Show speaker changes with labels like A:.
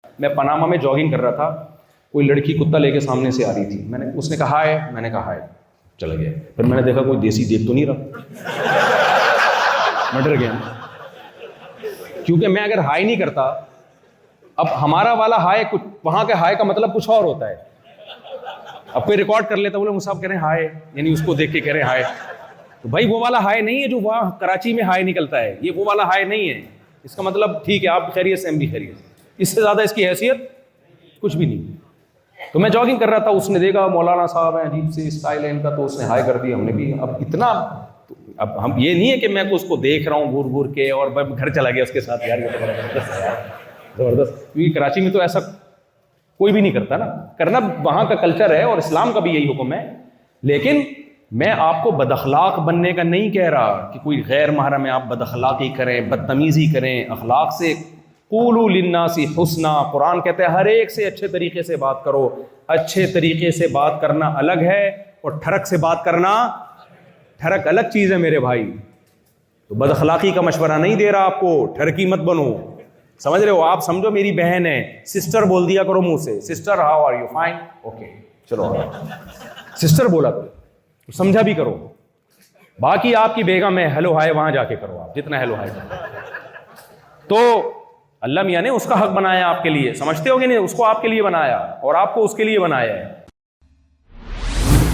A: میں پاناما میں جاگنگ کر رہا تھا, کوئی لڑکی کتا لے کے سامنے سے آ رہی تھی, اس نے کہا ہائے, میں نے کہا ہائے, چلا گیا. پھر میں نے دیکھا کوئی دیسی دیکھ تو نہیں رہا, میں ڈر گیا, کیونکہ میں اگر ہائے نہیں کرتا, اب ہمارا والا ہائے کچھ, وہاں کے ہائے کا مطلب کچھ اور ہوتا ہے. اب کوئی ریکارڈ کر لیتا, بولے مصعب کہہ رہے ہیں ہائے, یعنی اس کو دیکھ کے کہہ رہے ہیں ہائے, تو بھائی وہ والا ہائے نہیں ہے جو وہاں کراچی میں ہائے نکلتا ہے, یہ وہ والا ہائے نہیں ہے. اس کا مطلب ٹھیک ہے آپ خیریت سے, ہم بھی خیریت سے, اس سے زیادہ اس کی حیثیت کچھ بھی نہیں. تو میں جاگنگ کر رہا تھا, اس نے دیکھا مولانا صاحب ہیں, عجیب سے اسٹائل ہے ان کا, تو اس نے ہائے کر دی, ہم نے بھی. اب اتنا, اب ہم یہ نہیں ہے کہ میں اس کو دیکھ رہا ہوں گور گور کے اور گھر چلا گیا اس کے ساتھ, یار یہ تو بڑا زبردست ہے یار, زبردست. کیونکہ کراچی میں تو ایسا کوئی بھی نہیں کرتا نا, کرنا وہاں کا کلچر ہے اور اسلام کا بھی یہی حکم ہے. لیکن میں آپ کو بد اخلاق بننے کا نہیں کہہ رہا کہ کوئی غیر محرم ہے آپ بد اخلاقی کریں, بدتمیزی کریں. اخلاق سے قولوا للناس حسنا, قرآن کہتے ہیں ہر ایک سے اچھے طریقے سے بات کرو. اچھے طریقے سے بات کرنا الگ ہے اور ٹھڑک سے بات کرنا, ٹھڑک الگ چیز ہے میرے بھائی. تو بد اخلاقی کا مشورہ نہیں دے رہا آپ کو, ٹھڑکی مت بنو, سمجھ رہے ہو. آپ سمجھو میری بہن ہے, سسٹر بول دیا کرو منہ سے, sister how are you, fine, okay, چلو سسٹر بولا کرو, سمجھا بھی کرو. باقی آپ کی بیگم ہے, ہیلو ہائے وہاں جا کے کرو, آپ جتنا ہیلو ہائے کرو. تو اللہ میاں نے اس کا حق بنایا آپ کے لیے, سمجھتے ہو کہ نہیں, اس کو آپ کے لیے بنایا اور آپ کو اس کے لیے بنایا ہے.